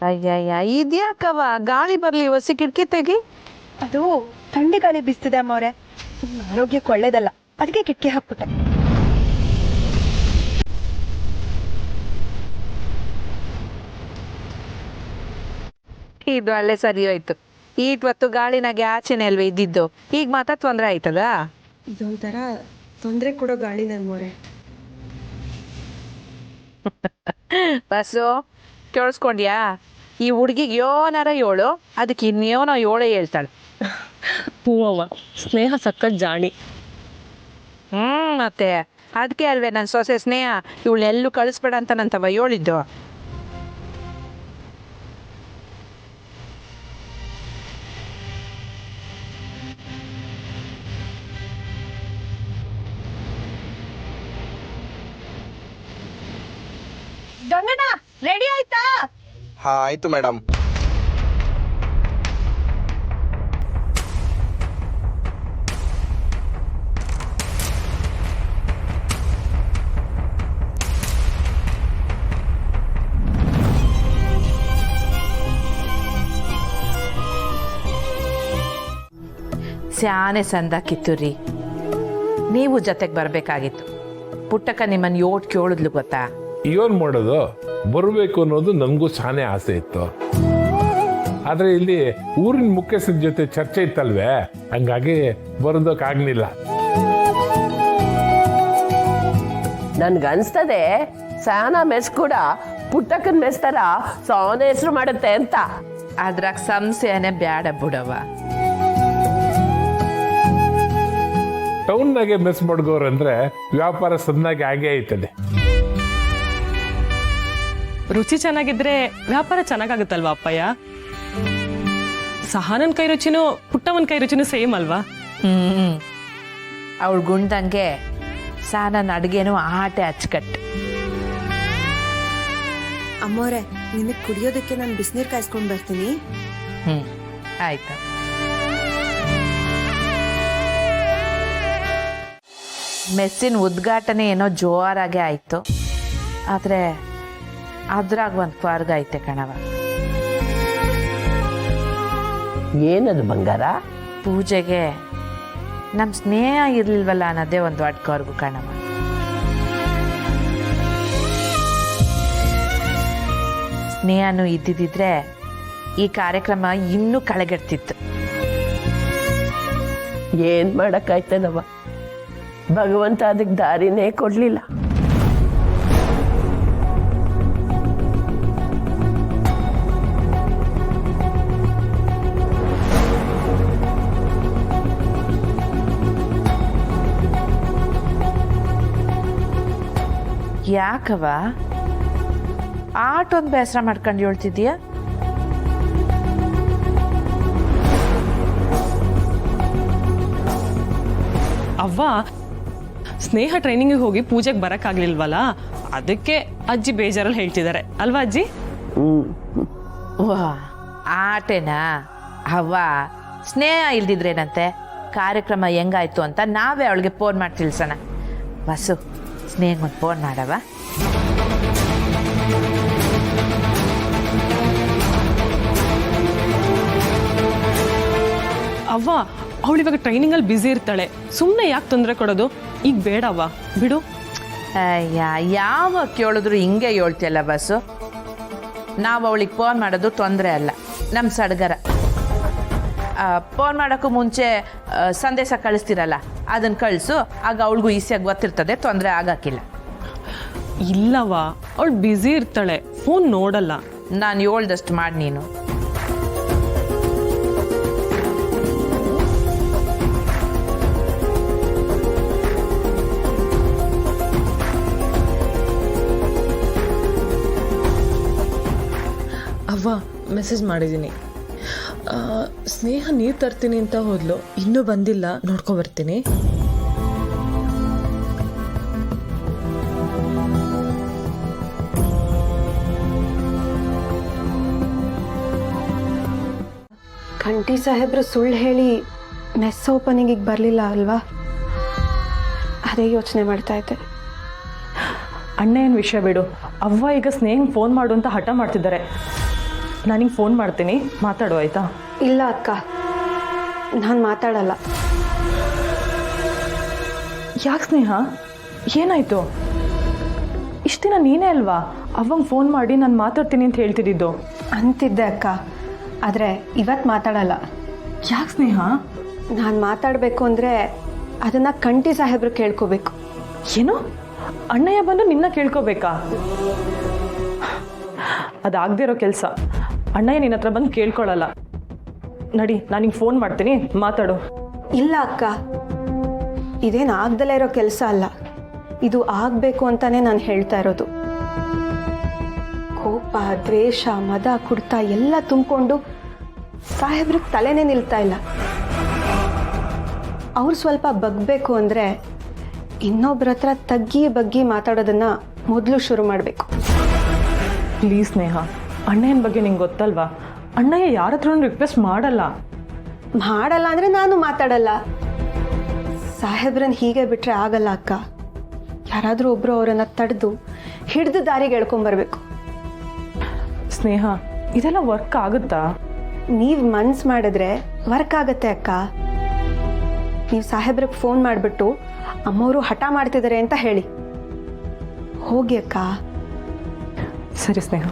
ಅಯ್ಯಯ್ಯ ಇದ್ಯಾಕವ ಗಾಳಿ ಬರ್ಲಿ ಹೊಸಿ ಕಿಟಕಿ ತೆಗಿ. ಅದು ಥಂಡಿ ಗಾಳಿ ಬೀಸ್ತಿದೆ ಅಮ್ಮವ್ರೆ, ಆರೋಗ್ಯಕ್ಕೆ ಒಳ್ಳೇದಲ್ಲ, ಅದಕ್ಕೆ ಕಿಟಕಿ ಹಾಕ್ಬಿಟ್ಟೆ. ಇದು ಒಳ್ಳೆ ಸರಿ ಹೋಯ್ತು. ಇವತ್ತು ಗಾಳಿನಾಗೆ ಆಚೆನೆ ಅಲ್ವೇ ಇದ್ದಿದ್ದು, ಈಗ ಮಾತ್ರ ತೊಂದ್ರೆ ಆಯ್ತದ. ಇದೊಂಥರ ತೊಂದರೆ ಕೊಡೋ ಗಾಳಿ ನಮ್ಮವ್ರೆ. ಬಸ್ಸು ಕೇಳಿಸ್ಕೊಂಡ್ಯಾ? ಈ ಹುಡ್ಗಿಗೆ ಯೋನಾರ ಏಳು, ಅದಕ್ಕೆ ಇನ್ಯೋನೋ ಏಳೇ ಹೇಳ್ತಾಳೆ. ಹೂವವ್ವ, ಸ್ನೇಹ ಸಕ್ಕತ್ ಜಾಣಿ. ಮತ್ತೆ ಅದಕ್ಕೆ ಅಲ್ವೇ ನನ್ನ ಸೊಸೆ ಸ್ನೇಹ ಇವಳನ್ನೆಲ್ಲೂ ಕಳಿಸ್ಬೇಡ ಅಂತ ನಂತವ ಹೇಳಿದ್ದು. ಗಂಗಣ್ಣ ರೆಡಿ ಆಯ್ತಾ? ಹಾ ಆಯ್ತು ಮೇಡಮ್. ಸ್ಯಾನೆ ಸಂದ ಕಿತ್ತೂರಿ, ನೀವು ಜೊತೆಗೆ ಬರಬೇಕಾಗಿತ್ತು. ಪುಟ್ಟಕ್ಕ ನಿಮ್ಮನ್ನು ಯೋಟ್ ಕೇಳಿದ್ಲು ಗೊತ್ತಾ? ಏನು ಮಾಡೋದು, ಬರಬೇಕು ಅನ್ನೋದು ನನಗೂ ಸಾನೇ ಆಸೆ ಇತ್ತು. ಆದರೆ ಇಲ್ಲಿ ಊರಿನ ಮುಖ್ಯಸ್ಥರ ಜೊತೆ ಚರ್ಚೆ ಇತ್ತಲ್ವೇ, ಹಂಗಾಗಿ ಬರೋದಕ್ಕಾಗಲಿಲ್ಲ. ನನ್ಗನ್ಸ್ತದೆ ಸಾನ ಮೆಸ್ ಕೂಡ ಪುಟ್ಟಕ್ಕನ ಮೆಸ್ ತರ ಸಾನ ಹೆಸರು ಮಾಡುತ್ತೆ ಅಂತ. ಅದ್ರಾಗ ಸಂಶಯನೇ ಬ್ಯಾಡ ಬಿಡವ. ಟೌನ್ನಾಗೆ ಮೆಸ್ ಮಾಡ್ಗೋರಂದ್ರೆ ವ್ಯಾಪಾರ ಸಣ್ಣಾಗಿ ಆಗೇ ಐತದೆ. ರುಚಿ ಚೆನ್ನಾಗಿದ್ರೆ ವ್ಯಾಪಾರ ಚೆನ್ನಾಗಾಗುತ್ತಲ್ವಾ ಅಪ್ಪಯ್ಯ? ಸಹನನ್ ಕೈ ರುಚಿನೂ ಪುಟ್ಟವನ್ ಕೈ ರುಚಿನೂ ಸೇಮ್ ಅಲ್ವಾ? ಅವಳು ಗುಂಡ್ದಂಗೆ ಸಾನನ್ ಅಡುಗೆನೂ ಆಟೆ ಅಚ್ಚುಕಟ್ಟು. ಅಮ್ಮವ್ರೆ, ನಿನಗೆ ಕುಡಿಯೋದಕ್ಕೆ ನಾನು ಬಿಸಿನೀರು ಕಾಯಿಸ್ಕೊಂಡು ಬರ್ತೀನಿ. ಆಯ್ತು. ಮೆಸ್ಸಿನ ಉದ್ಘಾಟನೆ ಏನೋ ಜೋರಾಗೆ ಆಯ್ತು, ಆದರೆ ಅದ್ರಾಗ ಒಂದು ಕ್ವಾರ್ಗ ಐತೆ ಕಣವ. ಏನದು ಬಂಗಾರ? ಪೂಜೆಗೆ ನಮ್ಮ ಸ್ನೇಹ ಇರ್ಲಿಲ್ವಲ್ಲ ಅನ್ನೋದೇ ಒಂದು ದೊಡ್ಡ ಕ್ವಾರ್ಗು ಕಣವ. ಸ್ನೇಹನೂ ಇದ್ದಿದ್ದಿದ್ರೆ ಈ ಕಾರ್ಯಕ್ರಮ ಇನ್ನೂ ಕಳೆಗಟ್ತಿತ್ತು. ಏನ್ ಮಾಡಕ್ಕಾಯ್ತದವ, ಭಗವಂತ ಅದಕ್ಕೆ ದಾರಿನೇ ಕೊಡ್ಲಿಲ್ಲ. ಯಾಕವ ಆಟೊಂದು ಬೇಸರ ಮಾಡ್ಕೊಂಡು ಹೇಳ್ತಿದ್ದೀಯ? ಅವ್ವ, ಸ್ನೇಹ ಟ್ರೈನಿಂಗಿಗೆ ಹೋಗಿ ಪೂಜೆಗೆ ಬರಕ್ಕಾಗ್ಲಿಲ್ವಲ್ಲ, ಅದಕ್ಕೆ ಅಜ್ಜಿ ಬೇಜಾರಲ್ಲಿ ಹೇಳ್ತಿದ್ದಾರೆ ಅಲ್ವಾ ಅಜ್ಜಿ? ವಾ, ಆಟೆನಾ? ಅವ್ವ, ಸ್ನೇಹ ಇಲ್ದಿದ್ರೇನಂತೆ, ಕಾರ್ಯಕ್ರಮ ಹೆಂಗಾಯ್ತು ಅಂತ ನಾವೇ ಅವಳಿಗೆ ಫೋನ್ ಮಾಡಿ ತಿಳಿಸೋಣ. ಬಸ್ಸು, ಸ್ನೇಹಗೊಂದು ಫೋನ್ ಮಾಡವ. ಅವ್ವ, ಅವಳಿವಾಗ ಟ್ರೈನಿಂಗಲ್ಲಿ ಬ್ಯುಸಿ ಇರ್ತಾಳೆ, ಸುಮ್ಮನೆ ಯಾಕೆ ತೊಂದರೆ ಕೊಡೋದು? ಈಗ ಬೇಡವ್ವ, ಬಿಡು. ಅಯ್ಯ, ಯಾವಾಗ ಕೇಳಿದ್ರು ಹಿಂಗೆ ಹೇಳ್ತಿಯಲ್ಲ ಬಸ್ಸು. ನಾವು ಅವಳಿಗೆ ಫೋನ್ ಮಾಡೋದು ತೊಂದರೆ ಅಲ್ಲ, ನಮ್ಮ ಸಡಗರ. ಫೋನ್ ಮಾಡೋಕ್ಕೂ ಮುಂಚೆ ಸಂದೇಶ ಕಳಿಸ್ತಿರಲ್ಲ, ಅದನ್ನು ಕಳಿಸು, ಆಗ ಅವಳಿಗೂ ಈಸಿಯಾಗಿ ಗೊತ್ತಿರ್ತದೆ, ತೊಂದರೆ ಆಗೋಕ್ಕಿಲ್ಲ. ಇಲ್ಲವ್ವ, ಅವಳು ಬ್ಯುಸಿ ಇರ್ತಾಳೆ, ಫೋನ್ ನೋಡಲ್ಲ. ನಾನು ಹೇಳ್ದಷ್ಟು ಮಾಡಿ ನೀನು. ಅವ್ವ, ಮೆಸೇಜ್ ಮಾಡಿದ್ದೀನಿ. ಸ್ನೇಹ ನೀರು ತರ್ತೀನಿ ಅಂತ ಹೋದ್ಲು, ಇನ್ನೂ ಬಂದಿಲ್ಲ, ನೋಡ್ಕೊ ಬರ್ತೀನಿ. ಕಂಠಿ ಸಾಹೇಬ್ರು ಸುಳ್ಳು ಹೇಳಿ ಮೆಸ್ ಓಪನಿಂಗಿಗೆ ಬರಲಿಲ್ಲ ಅಲ್ವಾ? ಅದೇ ಯೋಚನೆ ಮಾಡ್ತಾ ಇದ್ದೆ. ಅಣ್ಣ ಏನು ವಿಷಯ ಬಿಡು, ಅವ್ವ ಈಗ ಸ್ನೇಹಂಗೆ ಫೋನ್ ಮಾಡು ಅಂತ ಹಠ ಮಾಡ್ತಿದ್ದಾರೆ. ನಾನಿಗೆ ಫೋನ್ ಮಾಡ್ತೀನಿ, ಮಾತಾಡು ಆಯಿತಾ? ಇಲ್ಲ ಅಕ್ಕ, ನಾನು ಮಾತಾಡಲ್ಲ. ಯಾಕೆ ಸ್ನೇಹ, ಏನಾಯಿತು? ಇಷ್ಟು ದಿನ ನೀನೇ ಅಲ್ವಾ ಅವಂಗೆ ಫೋನ್ ಮಾಡಿ ನಾನು ಮಾತಾಡ್ತೀನಿ ಅಂತ ಹೇಳ್ತಿದ್ದಿದ್ದು? ಅಂತಿದ್ದೆ ಅಕ್ಕ, ಆದರೆ ಇವತ್ತು ಮಾತಾಡಲ್ಲ. ಯಾಕೆ ಸ್ನೇಹ? ನಾನು ಮಾತಾಡಬೇಕು ಅಂದರೆ ಅದನ್ನು ಕಂಠಿ ಸಾಹೇಬ್ರು ಕೇಳ್ಕೋಬೇಕು. ಏನು, ಅಣ್ಣಯ್ಯ ಬಂದು ನಿನ್ನ ಕೇಳ್ಕೋಬೇಕಾ? ಅದಾಗದೇ ಇರೋ ಕೆಲಸ. ಅಣ್ಣಯ್ಯ ನಿನ್ನ ಹತ್ರ ಬಂದು ಕೇಳ್ಕೊಳ್ಳಲ್ಲ. ನಡಿ, ನಾನಿಗೆ ಫೋನ್ ಮಾಡ್ತೀನಿ, ಮಾತಾಡು. ಇಲ್ಲ ಅಕ್ಕ, ಇದೇನು ಆಗ್ದಲೇ ಇರೋ ಕೆಲಸ ಅಲ್ಲ. ಇದು ಆಗಬೇಕು ಅಂತಾನೆ ನಾನು ಹೇಳ್ತಾ ಇರೋದು. ಕೋಪ, ದ್ವೇಷ, ಮದ, ಕುಡ್ತ ಎಲ್ಲ ತುಂಬಿಕೊಂಡು ಸಾಹೇಬ್ರಿಗೆ ತಲೆನೇ ನಿಲ್ತಾ ಇಲ್ಲ. ಅವ್ರು ಸ್ವಲ್ಪ ಬಗ್ಬೇಕು ಅಂದರೆ ಇನ್ನೊಬ್ರ ಹತ್ರ ಬಗ್ಗಿ ಮಾತಾಡೋದನ್ನು ಮೊದಲು ಶುರು ಮಾಡಬೇಕು. ಪ್ಲೀಸ್ ಸ್ನೇಹ, ಅಣ್ಣಯ್ಯನ ಬಗ್ಗೆ ನಿಂಗೆ ಗೊತ್ತಲ್ವಾ? ಅಣ್ಣಯ್ಯ ಯಾರ ಹತ್ರ ರಿಕ್ವೆಸ್ಟ್ ಮಾಡಲ್ಲ ಅಂದರೆ ನಾನು ಮಾತಾಡಲ್ಲ. ಸಾಹೇಬ್ರನ್ನ ಹೀಗೆ ಬಿಟ್ಟರೆ ಆಗಲ್ಲ ಅಕ್ಕ. ಯಾರಾದರೂ ಒಬ್ಬರು ಅವರನ್ನು ತಡೆದು ಹಿಡಿದು ದಾರಿಗೆ ಎಳ್ಕೊಂಬರ್ಬೇಕು. ಸ್ನೇಹ, ಇದೆಲ್ಲ ವರ್ಕ್ ಆಗುತ್ತಾ? ನೀವು ಮನ್ಸು ಮಾಡಿದ್ರೆ ವರ್ಕ್ ಆಗತ್ತೆ ಅಕ್ಕ. ನೀವು ಸಾಹೇಬ್ರಿಗೆ ಫೋನ್ ಮಾಡಿಬಿಟ್ಟು ಅಮ್ಮವರು ಹಠ ಮಾಡ್ತಿದ್ದಾರೆ ಅಂತ ಹೇಳಿ ಹೋಗಿ ಅಕ್ಕ. ಸರಿ ಸ್ನೇಹ.